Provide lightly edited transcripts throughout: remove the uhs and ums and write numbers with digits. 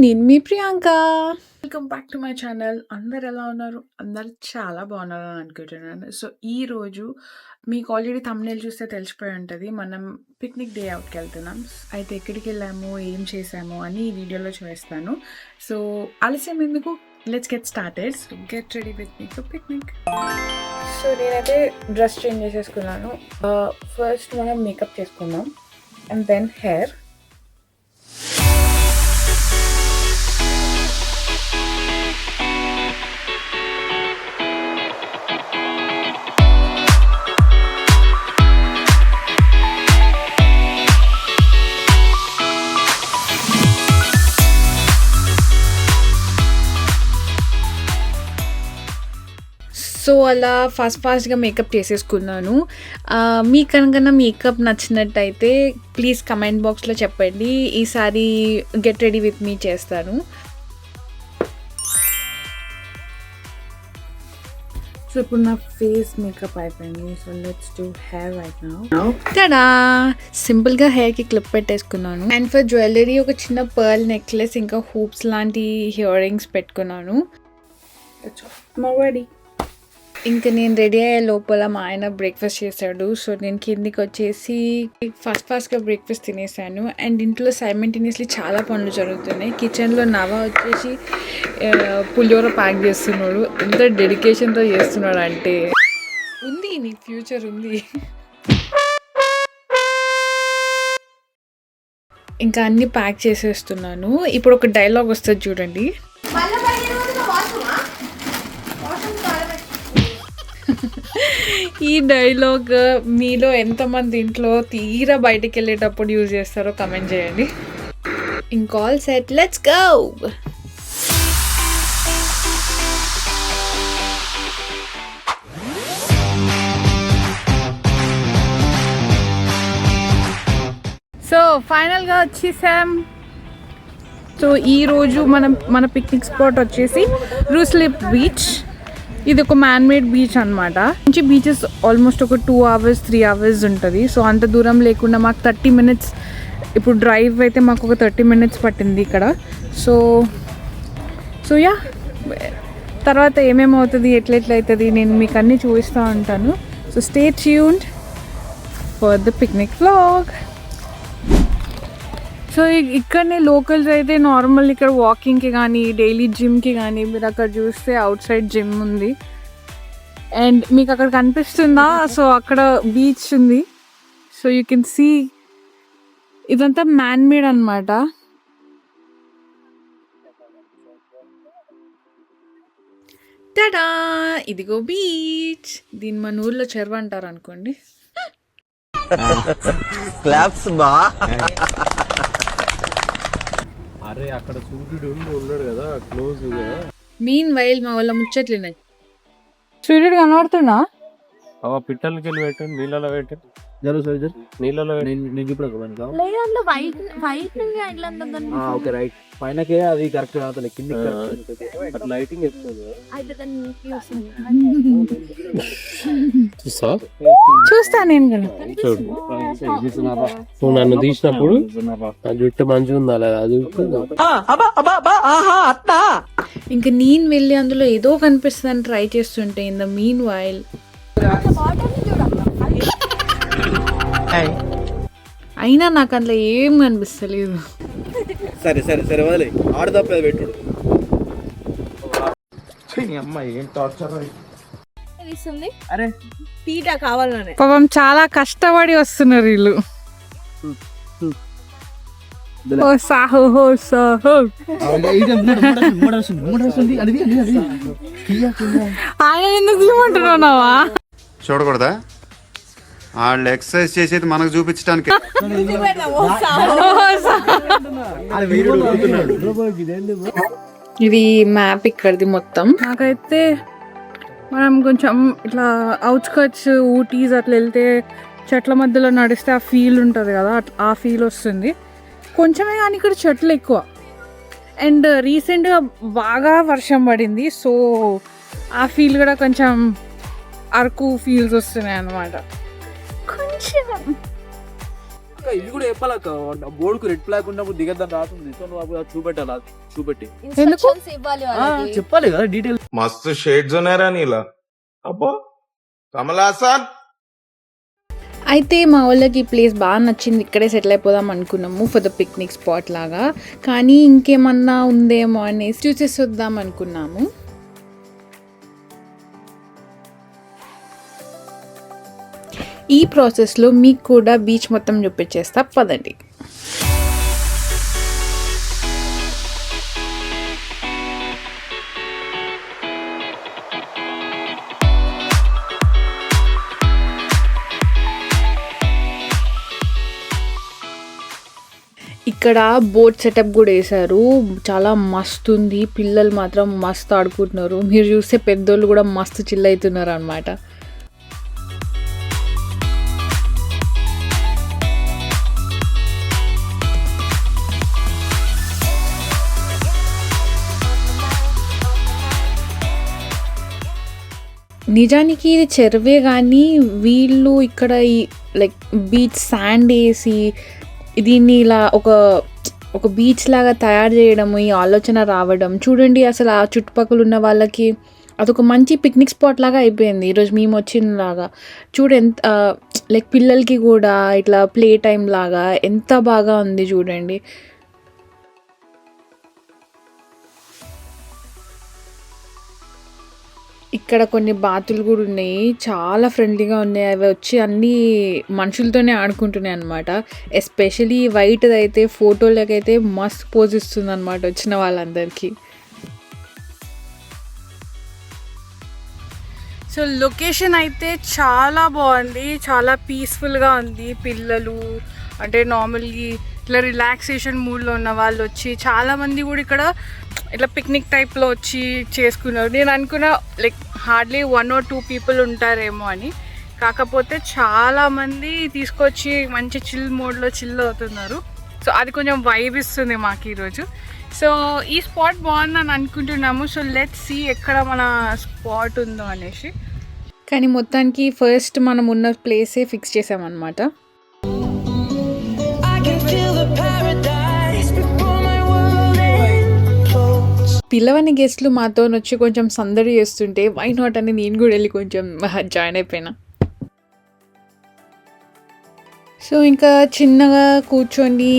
నేను మీ Priyanka. Welcome back to my channel. అందరు ఎలా ఉన్నారు? అందరు చాలా బాగున్నారని అనుకుంటున్నాను. సో ఈరోజు మీకు ఆల్రెడీ థంబ్‌నెయిల్ చూస్తే తెలిసిపోయి ఉంటుంది. మనం పిక్నిక్ డే అవుట్‌కి వెళ్తున్నాం. అయితే ఎక్కడికి వెళ్ళాము, ఏం చేసాము అని ఈ వీడియోలో చూపిస్తాను. సో ఆలస్యం ఎందుకు, let's get started. So get ready with me for picnic. So నేనైతే డ్రెస్ చేంజ్ చేసేసుకున్నాను. ఫస్ట్ మనం మేకప్ చేసుకుందాం అండ్ దెన్ హెయిర్. సో అలా ఫాస్ట్గా మేకప్ చేసేసుకున్నాను. మీకు కనుక మేకప్ నచ్చినట్టయితే ప్లీజ్ కమెంట్ బాక్స్లో చెప్పండి. ఈసారి గెట్ రెడీ విత్ మీ చేస్తాను. సో ఇప్పుడు నా ఫేస్ మేకప్ అయిపోయింది. So let's do hair right now. Tada సింపుల్గా హెయిర్కి క్లిప్ పెట్టేసుకున్నాను. అండ్ ఫర్ జ్యువెలరీ ఒక చిన్న పర్ల్ నెక్లెస్ ఇంకా హూప్స్ లాంటి ఇయర్ రింగ్స్ పెట్టుకున్నాను. రెడీ. ఇంకా నేను రెడీ అయ్యే లోపల మా ఆయన బ్రేక్ఫాస్ట్ చేశాడు. సో నేను కిందికి వచ్చేసి ఫాస్ట్గా బ్రేక్ఫాస్ట్ తినేసాను. అండ్ ఇంట్లో సైమల్టేనియస్లీ చాలా పనులు జరుగుతున్నాయి. కిచెన్లో నవ వచ్చేసి పులిహోర ప్యాక్ చేస్తున్నాడు. ఎంత డెడికేషన్తో చేస్తున్నాడు అంటే ఉంది, నీకు ఫ్యూచర్ ఉంది. ఇంకా అన్నీ ప్యాక్ చేసేస్తున్నాను. ఇప్పుడు ఒక డైలాగ్ వస్తుంది చూడండి. ఈ డైలాగ్ మీలో ఎంతమంది ఇంట్లో తీరా బయటికి వెళ్ళేటప్పుడు యూజ్ చేస్తారో కమెంట్ చేయండి. ఇంకా all set, let's go. So ఫైనల్గా వచ్చేసాం. సో ఈరోజు మన పిక్నిక్ స్పాట్ వచ్చేసి రూస్లిప్ బీచ్. ఇది ఒక మ్యాన్మేడ్ బీచ్ అనమాట. మంచి బీచెస్ ఆల్మోస్ట్ ఒక 2 hours 3 hours ఉంటుంది. సో అంత దూరం లేకుండా మాకు 30 minutes, ఇప్పుడు డ్రైవ్ అయితే మాకు ఒక 30 minutes పట్టింది ఇక్కడ. సో యా, తర్వాత ఏమేమవుతుంది ఎట్లెట్లయితుంది నేను మీకు అన్నీ చూపిస్తూ ఉంటాను. So stay tuned for the picnic vlog. So ఇక్కడనే లోకల్స్ అయితే నార్మల్ ఇక్కడ వాకింగ్కి కానీ డైలీ జిమ్కి కానీ మీరు అక్కడ చూస్తే అవుట్ సైడ్ జిమ్ ఉంది. అండ్ మీకు అక్కడ కనిపిస్తుందా? సో అక్కడ బీచ్ ఉంది. సో యూ కెన్ సీ ఇదంతా మ్యాన్మేడ్ అనమాట. టడా, ఇదిగో బీచ్. దీన్ని మన ఊర్లో చెరువు అంటారు అనుకోండి. అరే అక్కడ సూర్యుడు ఉన్నాడు కదా క్లోజ్ గా. మీన్ వైల్ మా వాళ్ళ ముచ్చట్లున్నాయి. సూర్యుడు కనబడుతున్నా? పిట్టలకి వెళ్ళి పెట్టండి, నీళ్ళలో పెట్టండి. నీళ్ళలో నేను ఇప్పుడు ఓకే రైట్ పైనకే అది కరెక్ట్ కాదు, కింద లైటింగ్ చూస్తా నేను కూడా. నువ్వు నన్ను తీసినప్పుడు జుట్టు మంచిగా ఉందా లేదా అది. ఇంకా నేను వెళ్ళి అందులో ఏదో కనిపిస్తుందని ట్రై చేస్తుంటే ఇన్ ద మీన్ వైల్ అయినా నాకు అందులో ఏం కనిపిస్తలేదు. సరే సరే సరే వదిలే, ఆడదప్ప పెట్టుడు. ఏం టార్చర్. అరే పీట కావాలనే పాపం చాలా కష్టపడి వస్తున్నారు వీళ్ళు. ఓ సాహో హో సాహో. ఆయన ఎందుకు తీయమంటున్నావా? చూడకూడదా? వాళ్ళు ఎక్సర్సైజ్ చేసేది మనకు చూపించడానికి. ఇది మ్యాప్ ఇక్కడిది మొత్తం. నాకైతే మనం కొంచెం ఇట్లా అవుట్స్కట్స్ ఊటీస్ అట్లా వెళ్తే చెట్ల మధ్యలో నడిస్తే ఆ ఫీల్ ఉంటుంది కదా, ఆ ఫీల్ వస్తుంది కొంచెమే. కానీ ఇక్కడ చెట్లు ఎక్కువ అండ్ రీసెంట్గా బాగా వర్షం పడింది. సో ఆ ఫీల్ కూడా కొంచెం అరకు ఫీల్స్ వస్తున్నాయి అన్నమాట. కొంచెం ఇది కూడా చెప్పాలక్క బోర్డుకు రెడ్ ఫ్లాగ్ ఉన్నప్పుడు దిగద్దని రాస్తుంది సో నువ్వు అప్పుడు చూపెట్టాలి అది చూపెట్టి ఇన్స్ట్రక్షన్స్ ఇవ్వాలి వాళ్ళకి. చెప్పాలి కదా డీటెయిల్ मस्त शेड्स ఉన్నాయరా నీలా అబ్బో కమల్ హాసన్ అయితే మా వాళ్ళకి ఈ ప్లేస్ బాగా నచ్చింది, ఇక్కడే సెటిల్ అయిపోదాం అనుకున్నాము ఫర్ ద పిక్నిక్ స్పాట్ లాగా. కానీ ఇంకేమన్నా ఉందేమో అనేసి చూసేసి వద్దాం అనుకున్నాము. ఈ ప్రాసెస్లో మీకు కూడా బీచ్ మొత్తం చూపించేస్తా పదండి. ఇక్కడ బోట్ సెటప్ కూడా వేశారు, చాలా మస్తు ఉంది. పిల్లలు మాత్రం మస్తు ఆడుకుంటున్నారు, మీరు చూస్తే పెద్దోళ్ళు కూడా మస్తు చిల్ అవుతున్నారు అనమాట. నిజానికి ఇది చెరువే, కానీ వీళ్ళు ఇక్కడ ఈ లైక్ బీచ్ శాండ్ వేసి దీన్ని ఇలా ఒక బీచ్ లాగా తయారు చేయడం, ఈ ఆలోచన రావడం చూడండి. అసలు ఆ చుట్టుపక్కల ఉన్న వాళ్ళకి అదొక మంచి పిక్నిక్ స్పాట్ లాగా అయిపోయింది ఈరోజు మేము వచ్చినలాగా. ఎంత లైక్ పిల్లలకి కూడా ఇట్లా ప్లే టైం లాగా ఎంత బాగా ఉంది చూడండి. ఇక్కడ కొన్ని బాతులు కూడా ఉన్నాయి, చాలా ఫ్రెండ్లీగా ఉన్నాయి. అవి వచ్చి అన్ని మనుషులతోనే ఆడుకుంటున్నాయి అనమాట. ఎస్పెషలీ వైట్ది అయితే ఫోటోలకైతే మస్త్ పోజ్ ఇస్తుంది అనమాట వచ్చిన వాళ్ళందరికీ. సో లొకేషన్ అయితే చాలా బాగుంది, చాలా పీస్ఫుల్గా ఉంది. పిల్లలు అంటే నార్మల్గా ఇట్లా రిలాక్సేషన్ మూడ్లో ఉన్న వాళ్ళు వచ్చి చాలామంది కూడా ఇక్కడ ఇట్లా పిక్నిక్ టైప్లో వచ్చి చేసుకున్నారు. నేను అనుకున్నా లైక్ హార్డ్లీ 1 or 2 people ఉంటారేమో అని, కాకపోతే చాలామంది తీసుకొచ్చి మంచి చిల్ మోడ్లో చిల్ అవుతున్నారు. సో అది కొంచెం వైబ్ ఇస్తుంది మాకు ఈరోజు. సో ఈ స్పాట్ బాగుందని అనుకుంటున్నాము. సో లెట్స్ సీ ఎక్కడ మన స్పాట్ ఉందో అనేసి. కానీ మొత్తానికి ఫస్ట్ మనం ఉన్న ప్లేసే ఫిక్స్ చేసామన్నమాట. పిల్లవని గెస్ట్లు మాతో వచ్చి కొంచెం సందడి చేస్తుంటే వై నాట్ అని నేను కూడా వెళ్ళి కొంచెం జాయిన్ అయిపోయినా. సో ఇంకా చిన్నగా కూర్చొని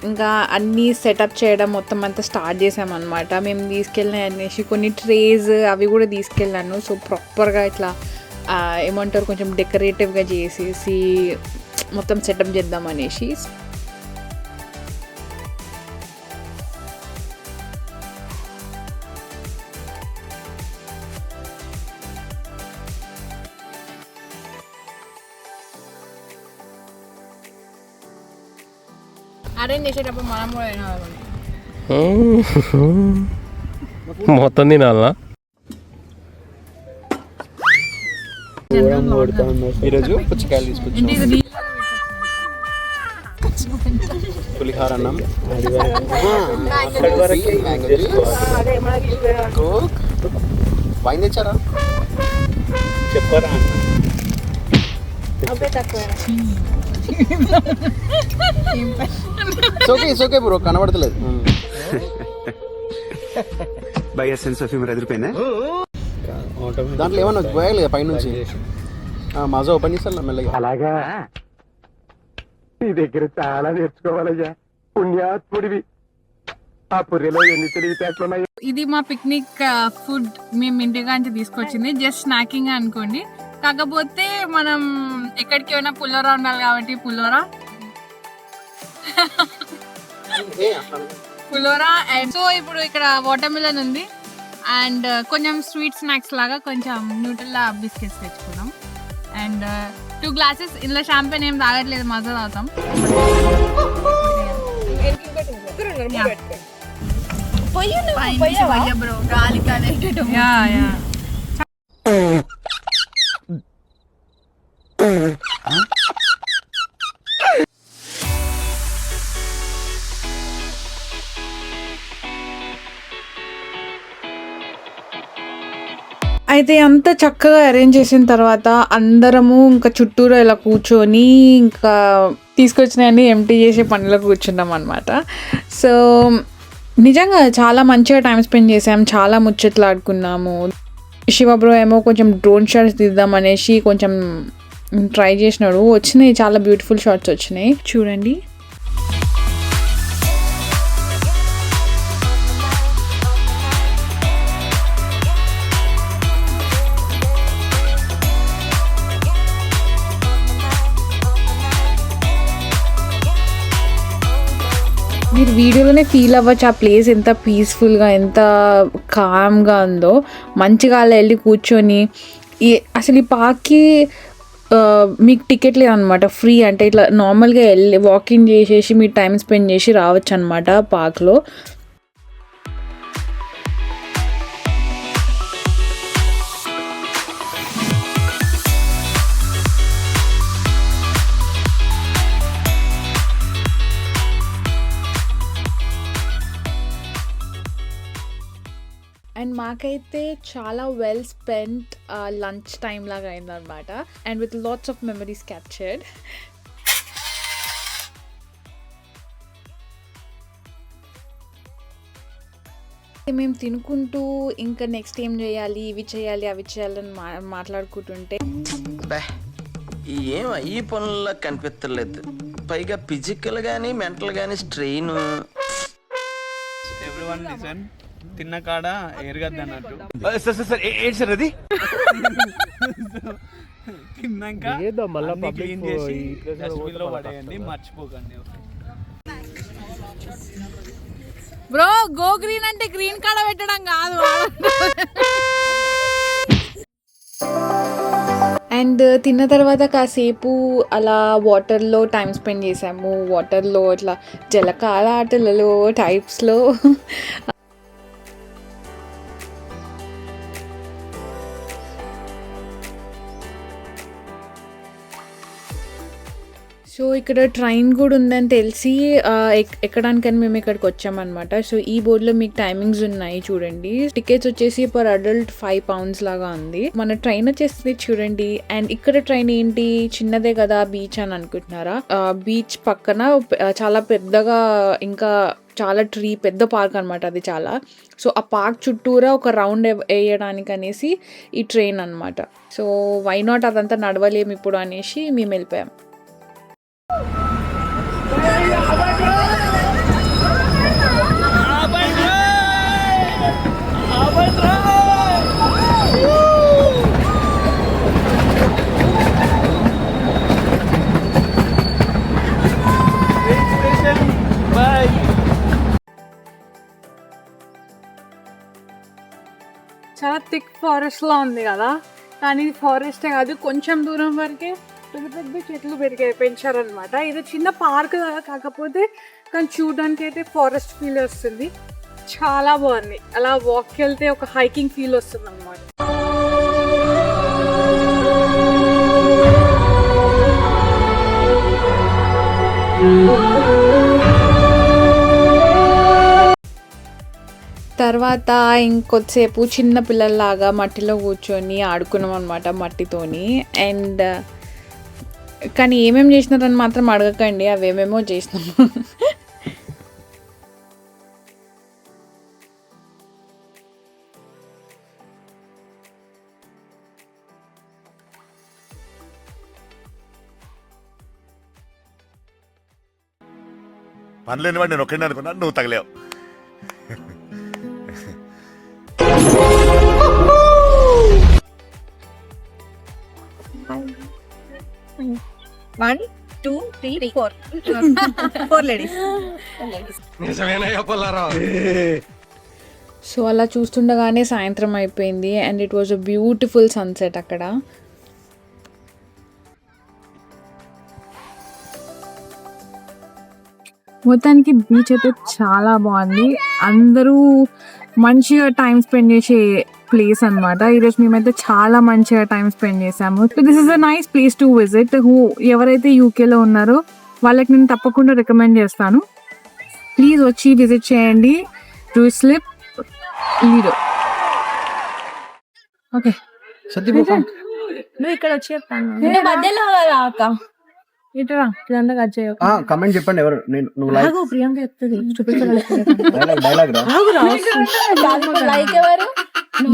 ఇంకా అన్నీ సెటప్ చేయడం మొత్తం అంతా స్టార్ట్ చేసామన్నమాట. మేము తీసుకెళ్ళినాయి అనేసి కొన్ని ట్రేస్ అవి కూడా తీసుకెళ్ళాను. సో ప్రాపర్గా ఇట్లా ఏమంటారు కొంచెం డెకరేటివ్గా చేసేసి మొత్తం సెటప్ చేద్దాం అనేసి. అరేంజ్ చేసేటప్పుడు మనం కూడా మొత్తం తినాలా ఈరోజు పుచ్చకాయలు తీసుకొచ్చాం, పులిహార అన్నం, వైన్ తెచ్చారా చెప్పారా ఓకే బ్రో కనబడతలేదు. భయ్యా సెన్స్ ఆఫ్ హ్యూమర్ ఎదిరిపోయిందా? దాంట్లో ఏమన్నా పోయాలి పైనుంచి మజా ఓపెన్ చేస్తాను మెల్లగా. అలాగా నీ దగ్గర చాలా నేర్చుకోవాలయ్యా, పుణ్యాత్ముడివి. ఆ పుర్రెలో ఎన్ని తెలివితేటలున్నాయో. ఇది మా పిక్నిక్ ఫుడ్ మేము ఇంటికాంచి తీసుకొచ్చింది, జస్ట్ స్నాకింగ్ అనుకోండి. కాకపోతే మనం ఎక్కడికి పోయినా పుల్లోరా ఉండాలి కాబట్టి పుల్లోరా అండ్ సో ఇప్పుడు ఇక్కడ వాటర్ మిలన్ ఉంది అండ్ కొంచెం స్వీట్ స్నాక్స్ లాగా కొంచెం న్యూట్రెల్లా బిస్కెట్స్ తెచ్చుకున్నాం అండ్ 2 glasses. ఇందులో షాంపెన్ ఏం తాగట్లేదు, మజా తాగుతాం. బ్రో గాలి అయితే అంత చక్కగా అరేంజ్ చేసిన తర్వాత అందరము ఇంకా చుట్టూరా ఇలా కూర్చొని ఇంకా తీసుకొచ్చినవన్నీ ఎంటీ చేసే పనిలో కూర్చున్నాం అనమాట. సో నిజంగా చాలా మంచిగా టైం స్పెండ్ చేసాం, చాలా ముచ్చట్లు ఆడుకున్నాము. శివబ్రో ఏమో కొంచెం డ్రోన్ షాట్స్ తీద్దాం అనేసి కొంచెం ట్రై చేసినాడు, వచ్చినాయి, చాలా బ్యూటిఫుల్ షాట్స్ వచ్చినాయి చూడండి. మీరు వీడియోలోనే ఫీల్ అవ్వచ్చు ఆ ప్లేస్ ఎంత పీస్ఫుల్గా, ఎంత కామ్గా ఉందో. మంచిగా అలా వెళ్ళి కూర్చొని అసలు ఈ పార్క్కి మీకు టికెట్ లేదనమాట, ఫ్రీ. అంటే ఇట్లా నార్మల్గా వెళ్ళి వాకింగ్ చేసేసి మీరు టైం స్పెండ్ చేసి రావచ్చు అనమాట పార్క్లో. అండ్ మాకైతే చాలా వెల్ స్పెంట్ లంచ్ టైం లాగా అయిందనమాట. And with lots of memories captured. మేము తినుకుంటూ ఇంకా నెక్స్ట్ ఏం చేయాలి, ఇవి చేయాలి అవి చేయాలని మాట్లాడుకుంటుంటే ఏం ఈ పనుల్లో కనిపించలేదు. పైగా ఫిజికల్ గానీ మెంటల్ గానీ స్ట్రెయిన్. ఎవ్రీవన్ లిసన్, తిన్న కాడ ఎరగద్దు అన్నట్టు. ఏంటి సార్ అది? తిన్నాక క్లీన్ చేసి డస్ట్బిన్ లో పడేయండి, మర్చిపోకండి. బ్రో గో గ్రీన్ అంటే గ్రీన్ కాడ పెట్టడం కాదు. అండ్ తిన్న తర్వాత కాసేపు అలా వాటర్లో టైం స్పెండ్ చేసాము. వాటర్లో ఇట్లా జలకాల ఆటలలో టైప్స్లో సో ఇక్కడ ట్రైన్ కూడా ఉందని తెలిసి ఎక్కడానికని మేము ఇక్కడికి వచ్చామన్నమాట. సో ఈ బోర్డులో మీకు టైమింగ్స్ ఉన్నాయి చూడండి. టికెట్స్ వచ్చేసి పర్ అడల్ట్ £5 లాగా ఉంది. మన ట్రైన్ వచ్చేసి చూడండి. అండ్ ఇక్కడ ట్రైన్ ఏంటి, చిన్నదే కదా బీచ్ అని అనుకుంటున్నారా? బీచ్ పక్కన చాలా పెద్దగా ఇంకా చాలా పెద్ద పార్క్ అనమాట అది చాలా. సో ఆ పార్క్ చుట్టూరా ఒక రౌండ్ వేయడానికి అనేసి ఈ ట్రైన్ అనమాట. సో వై నాట్, అదంతా నడవలేము ఇప్పుడు అనేసి మేము వెళ్ళిపోయాం. చాలా థిక్ ఫారెస్ట్ లా ఉంది కదా, కానీ ఇది ఫారెస్టే కాదు, కొంచెం దూరం వరకే పెద్ద పెద్ద చెట్లు పెంచారనమాట. ఇది చిన్న పార్క్ కదా, కాకపోతే కానీ చూడడానికి అయితే ఫారెస్ట్ ఫీల్ వస్తుంది. చాలా బాగుంది. అలా వాక్కి వెళ్తే ఒక హైకింగ్ ఫీల్ వస్తుంది అనమాట. తర్వాత ఇంకొద్దిసేపు చిన్న పిల్లల్లాగా మట్టిలో కూర్చొని ఆడుకున్నాం అనమాట మట్టితోని. అండ్ కానీ ఏమేమి చేసినారని మాత్రం అడగకండి, అవేమేమో చేసినాము. పనిలేని వాడు నేను ఒక్కడిని అనుకున్నా, నువ్వు తగలేవు. One, two, three, four. Four ladies. So అలా చూస్తుండగానే సాయంత్రం అయిపోయింది. And it was a beautiful sunset అక్కడ. మొత్తానికి బీచ్ అయితే చాలా బాగుంది. అందరూ మంచిగా టైం స్పెండ్ చేసే ప్లేస్ అనమాట. ఈరోజు మేమైతే చాలా మంచిగా టైం స్పెండ్ చేసాము. So this is a nice place to visit. ఎవరైతే యూకేలో ఉన్నారో వాళ్ళకి నేను తప్పకుండా రికమెండ్ చేస్తాను. ప్లీజ్ వచ్చి విజిట్ చేయండి. రూస్లిప్ లీడో. ఓకే నువ్వు ఇక్కడ వచ్చి చెప్తాను మధ్యలో అక్క ఇటురా ఇదంతా కట్ చేయకు. కమెంట్ చెప్పండి ఎవరు నేను నువ్వు ఆగు, ప్రియాంక చెప్తుంది డైలాగ్ రా లైక్ ఎవరు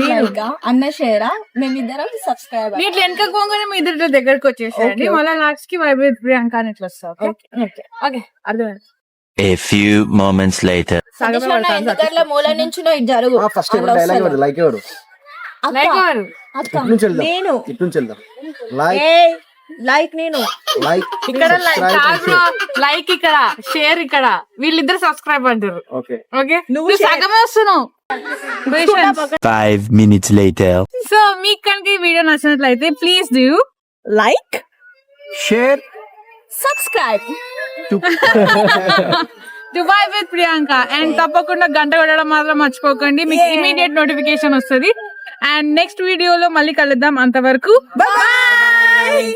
లైక్ అన్న షేరా మేమిద్దరం సబ్స్క్రైబర్ వీటి వెనక పోగానే మీ ఇద్దరు దగ్గరకు వచ్చేసేయండి. మళ్ళీ లాస్ట్ కి వైబ్రేట్ ప్రియాంక అని ఇట్లా వస్తావు. ఓకే అర్థమైంది. A few moments later. ఎందుకట్లా మూల నుంచి నువ్వు ఇటు జరుగు ఫస్ట్ డైలాగ్ ఎవరు లైక్ ఎవరు లైక్ ఎవరు? అక్క ఇటు నుంచి వెళ్దాం నేను ఇటు నుంచి వెళ్దాం లైక్ లైక్ నేను లైక్ ఇక్కడ లైక్ ఇక్కడ షేర్ ఇక్కడ వీళ్ళిద్దరు సబ్స్క్రైబ్ అంటారు. ఓకే ఓకే నువ్వు సగమే వస్తున్నావు. 5 minutes later. సో మీకు కనుక ఈ వీడియో నచ్చినట్లయితే please do like share subscribe Dubai with Priyanka and తప్పకుండా గంట కొట్టడం మాత్రం మర్చిపోకండి. మీకు ఇమీడియట్ నోటిఫికేషన్ వస్తుంది. అండ్ నెక్స్ట్ వీడియోలో మళ్ళీ కలుద్దాం. అంతవరకు బాయ్.